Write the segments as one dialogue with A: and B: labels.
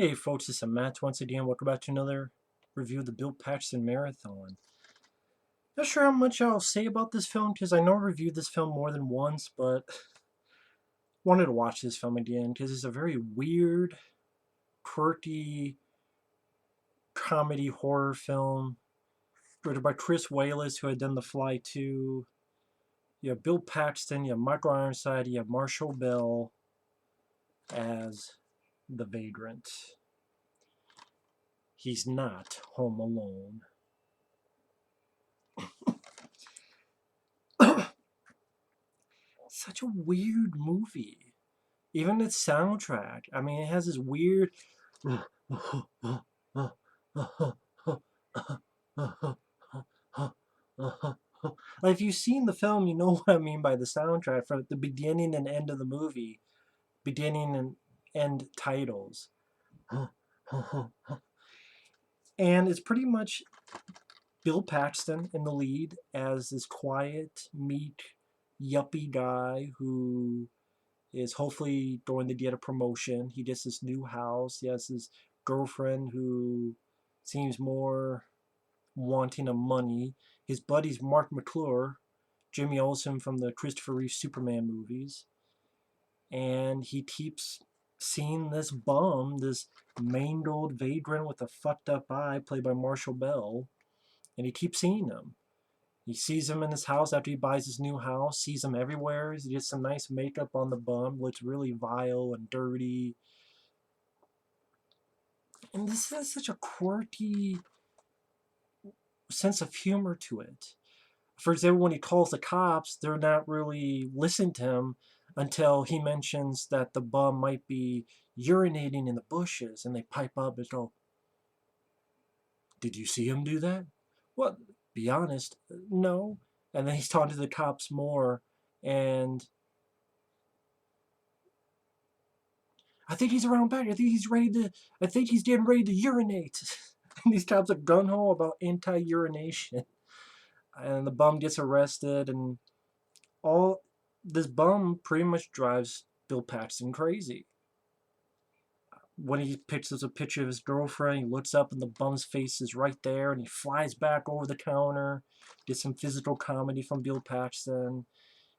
A: Hey folks, it's Matt once again. Welcome back to another review of the Bill Paxton Marathon. Not sure how much I'll say about this film because I know I reviewed this film more than once, but wanted to watch this film again because it's a very weird, quirky comedy horror film directed by Chris Wallace, who had done The Fly 2. You have Bill Paxton, you have Michael Ironside, you have Marshall Bell as the Vagrant. He's not home alone. Such a weird movie. Even its soundtrack. I mean, it has this weird. Like, if you've seen the film, you know what I mean by the soundtrack from the beginning and end of the movie, beginning and end titles. And it's pretty much Bill Paxton in the lead as this quiet, meek, yuppie guy who is hopefully going to get a promotion. He gets this new house. He has his girlfriend who seems more wanting of money. His buddy's Mark McClure, Jimmy Olsen from the Christopher Reeve Superman movies. And he keeps seeing this bum, this mangled vagrant with a fucked up eye, played by Marshall Bell. And he keeps seeing him. He sees him in his house after he buys his new house, sees him everywhere. He gets some nice makeup on the bum, looks really vile and dirty. And this has such a quirky sense of humor to it. For example, when he calls the cops, they're not really listening to him until he mentions that the bum might be urinating in the bushes, and they pipe up and go, "Did you see him do that?" "Well, be honest, no." And then he's talking to the cops more, and "I think he's around back. I think he's getting ready to urinate." And these cops are gung-ho about anti-urination. And the bum gets arrested, and all this bum pretty much drives Bill Paxton crazy. When he picks up a picture of his girlfriend, he looks up and the bum's face is right there, and he flies back over the counter. Gets some physical comedy from Bill Paxton.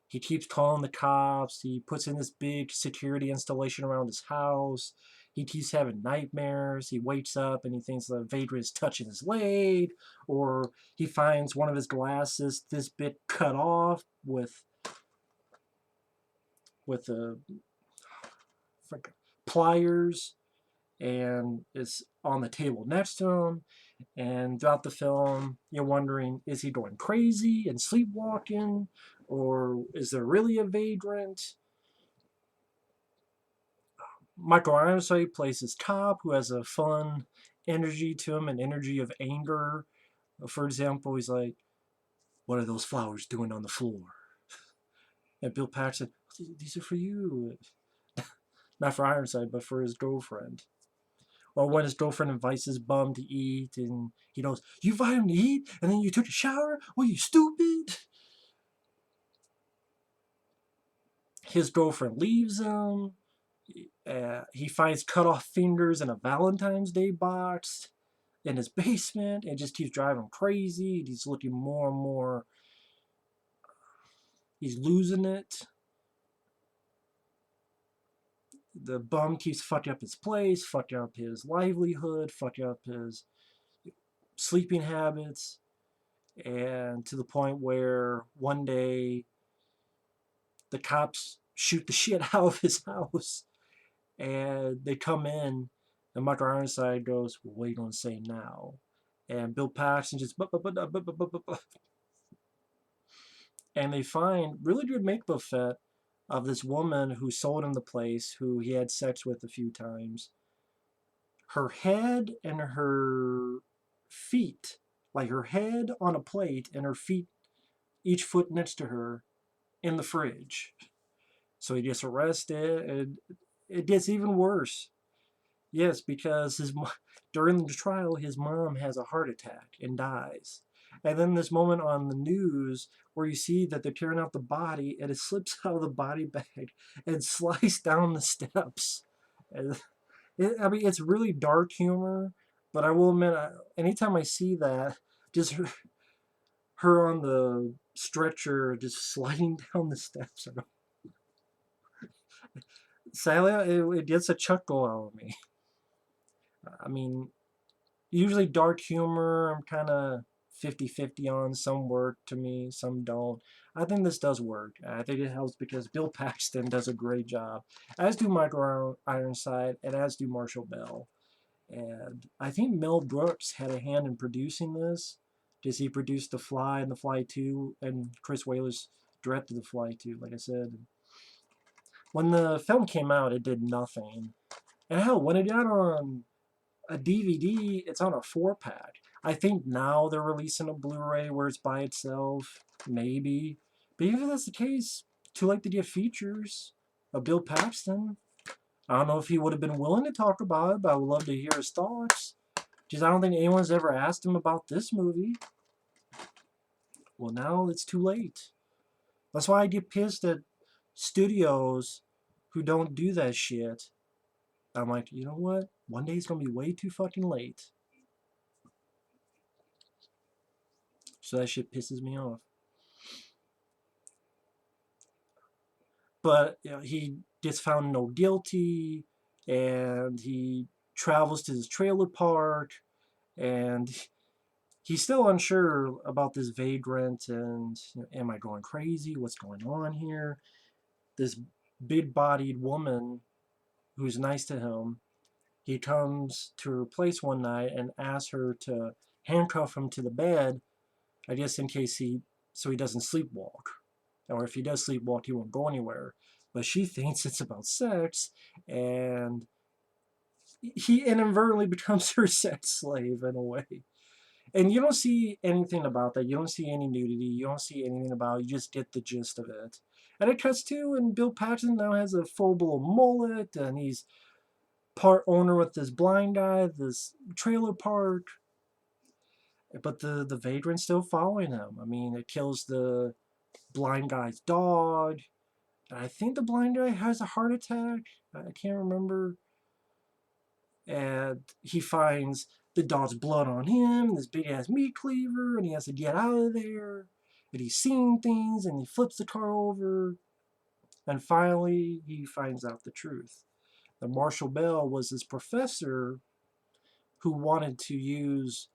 A: He keeps calling the cops. He puts in this big security installation around his house. He keeps having nightmares. He wakes up and he thinks the vagrant is touching his leg, or he finds one of his glasses this bit cut off with a pliers, and it's on the table next to him. And throughout the film, you're wondering, is he going crazy and sleepwalking, or is there really a vagrant? Michael Ironside plays his cop, who has a fun energy to him, an energy of anger. For example, he's like, "What are those flowers doing on the floor?" And Bill Paxton, "These are for you." Not for Ironside, but for his girlfriend. Or when his girlfriend invites his bum to eat, and he goes, "You invited him to eat, and then you took a shower? Well, you stupid." His girlfriend leaves him. He finds cut off fingers in a Valentine's Day box in his basement, and just keeps driving him crazy. He's looking more and more. He's losing it. The bum keeps fucking up his place, fucking up his livelihood, fucking up his sleeping habits, and to the point where one day the cops shoot the shit out of his house, and they come in, and Michael Ironside goes, "Well, what are you going to say now?" And Bill Paxton just, and they find really good makeup effect of this woman who sold him the place, who he had sex with a few times. Her head and her feet, like her head on a plate and her feet, each foot next to her, in the fridge. So he gets arrested, and it gets even worse. Yes, because during the trial, his mom has a heart attack and dies. And then this moment on the news where you see that they're tearing out the body, and it slips out of the body bag and slides down the steps. And I mean, it's really dark humor, but I will admit, anytime I see that, just her on the stretcher, just sliding down the steps. Sadly, it gets a chuckle out of me. I mean, usually dark humor, I'm kind of 50-50 on. Some work to me, some don't. I think this does work. I think it helps because Bill Paxton does a great job, as do Michael Ironside, and as do Marshall Bell. And I think Mel Brooks had a hand in producing this, because he produced The Fly and The Fly 2, and Chris Wailers directed The Fly 2, like I said. When the film came out, it did nothing. And hell, when it got on a DVD, it's on a 4-pack. I think now they're releasing a Blu-ray where it's by itself, maybe. But even if that's the case, too late to get features of Bill Paxton. I don't know if he would have been willing to talk about it, but I would love to hear his thoughts. Because I don't think anyone's ever asked him about this movie. Well, now it's too late. That's why I get pissed at studios who don't do that shit. I'm like, you know what? One day it's going to be way too fucking late. So that shit pisses me off. But you know, he gets found no guilty, and he travels to his trailer park, and he's still unsure about this vagrant, and you know, am I going crazy? What's going on here? This big-bodied woman who's nice to him, he comes to her place one night and asks her to handcuff him to the bed, I guess in case so he doesn't sleepwalk. Or if he does sleepwalk, he won't go anywhere. But she thinks it's about sex, and he inadvertently becomes her sex slave in a way. And you don't see anything about that. You don't see any nudity. You don't see anything about it. You just get the gist of it. And it cuts to, and Bill Paxton now has a full-blown mullet, and he's part owner with this blind guy, this trailer park. But the vagrant's still following him. I mean, it kills the blind guy's dog. I think the blind guy has a heart attack. I can't remember. And he finds the dog's blood on him, this big ass meat cleaver, and he has to get out of there. And he's seeing things, and he flips the car over. And finally, he finds out the truth. That Marshall Bell was his professor who wanted to use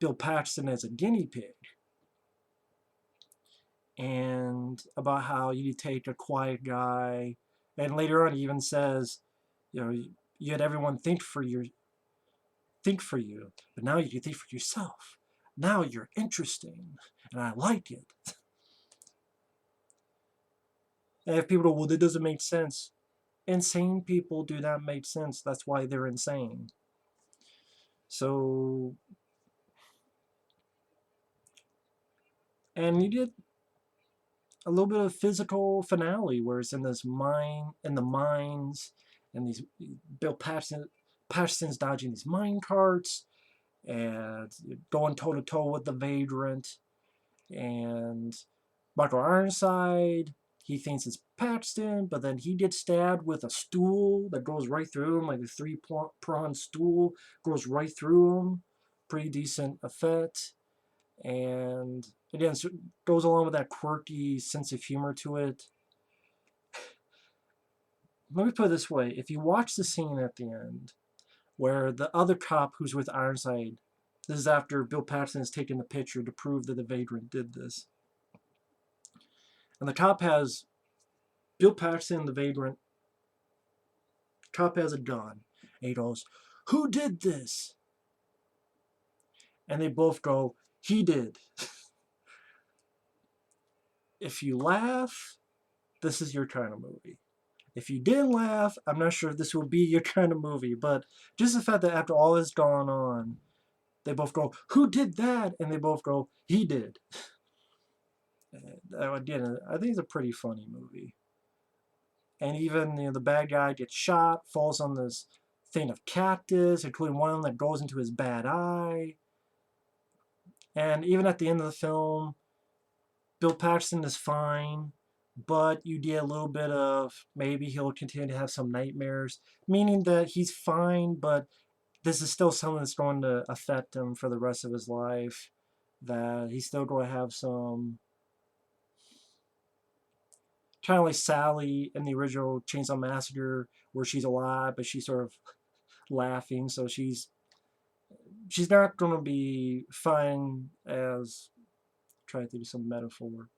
A: Bill Paxton as a guinea pig. And about how you take a quiet guy, and later on he even says, you know, you had everyone think for you, but now you can think for yourself. Now you're interesting, and I like it. And if people go, well, that doesn't make sense. Insane people do not make sense. That's why they're insane. So, and you get a little bit of physical finale where it's in this mine, in the mines, and these Bill Paxton's dodging these mine carts and going toe to toe with the Vagrant, and Michael Ironside. He thinks it's Paxton, but then he gets stabbed with a stool that goes right through him, like a three-pronged stool goes right through him. Pretty decent effect. And again, so it goes along with that quirky sense of humor to it. Let me put it this way. If you watch the scene at the end where the other cop who's with Ironside, this is after Bill Paxton has taken the picture to prove that the Vagrant did this. And the cop has Bill Paxton, the Vagrant. Cop has a gun. And he goes, "Who did this?" And they both go, "He did." If you laugh, this is your kind of movie. If you didn't laugh, I'm not sure if this would be your kind of movie. But just the fact that after all this gone on, they both go, "Who did that?" And they both go, "He did." Again, I think it's a pretty funny movie. And even the bad guy gets shot, falls on this thing of cactus, including one of them that goes into his bad eye. And even at the end of the film, Bill Paxton is fine, but you get a little bit of maybe he'll continue to have some nightmares, meaning that he's fine, but this is still something that's going to affect him for the rest of his life. That he's still going to have some kind of like Sally in the original Chainsaw Massacre, where she's alive, but she's sort of laughing, so she's not going to be fine as trying to do some metaphor.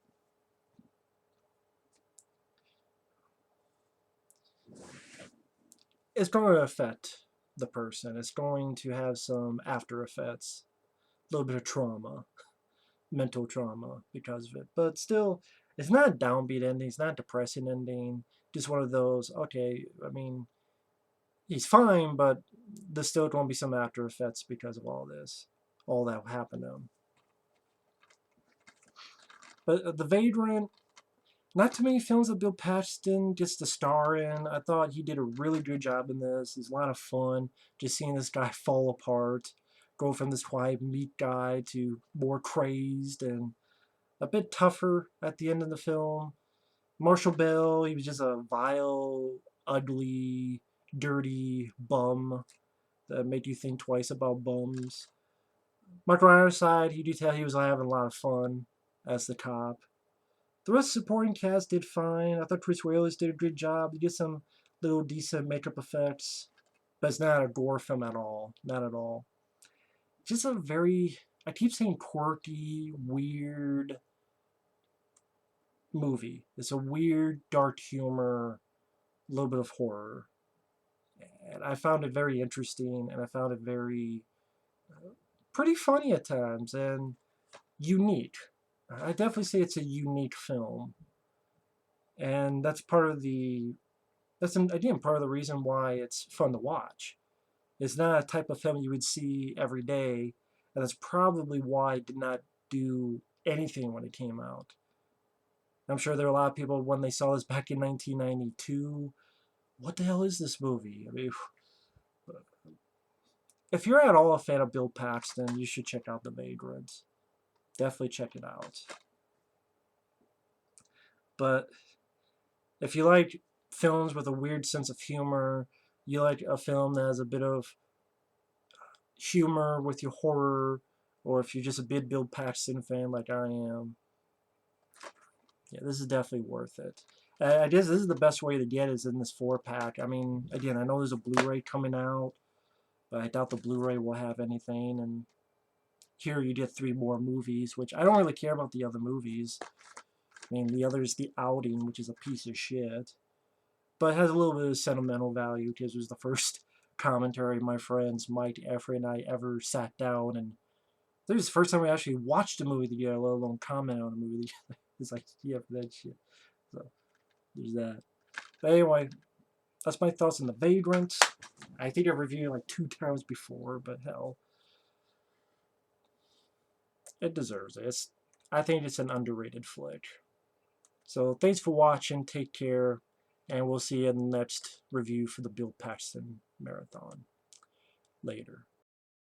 A: It's going to affect the person. It's going to have some after effects, a little bit of trauma, mental trauma because of it. But still, it's not a downbeat ending. It's not a depressing ending. Just one of those. Okay, I mean, he's fine, but there's still going to be some after effects because of all this, all that happened to him. But the Vagrant, not too many films that Bill Paxton gets to star in. I thought he did a really good job in this. It's a lot of fun just seeing this guy fall apart, go from this quiet meek guy to more crazed and a bit tougher at the end of the film. Marshall Bell, he was just a vile, ugly, dirty bum that made you think twice about bums. Michael Ironside, you do tell he was having a lot of fun as the cop. The rest of the supporting cast did fine. I thought Chris Wailers did a good job. He did some little decent makeup effects, but it's not a gore film at all. Not at all. Just a very, I keep saying quirky, weird movie. It's a weird, dark humor, a little bit of horror. And I found it very interesting, and I found it very, pretty funny at times, and unique. I definitely say it's a unique film. And that's part of the again part of the reason why it's fun to watch. It's not a type of film you would see every day, and that's probably why it did not do anything when it came out. I'm sure there were a lot of people when they saw this back in 1992. What the hell is this movie? I mean, if you're at all a fan of Bill Paxton, you should check out The Vagrant. Definitely check it out. But if you like films with a weird sense of humor, you like a film that has a bit of humor with your horror, or if you're just a big Bill Paxton fan like I am, yeah, this is definitely worth it. I guess this is the best way to get it is in this 4-pack. I mean, again, I know there's a Blu-ray coming out, but I doubt the Blu-ray will have anything. And here you get 3 more movies, which I don't really care about the other movies. I mean, the other is The Outing, which is a piece of shit, but it has a little bit of sentimental value because it was the first commentary my friends Mike, Effrey, and I ever sat down and this was the first time we actually watched a movie together, let alone comment on a movie together. It's like, yeah, for that shit. So, there's that. But anyway, that's my thoughts on The Vagrant. I think I've reviewed it like 2 times before, but hell, it deserves it. I think it's an underrated flick. So, thanks for watching. Take care. And we'll see you in the next review for the Bill Paxton Marathon. Later.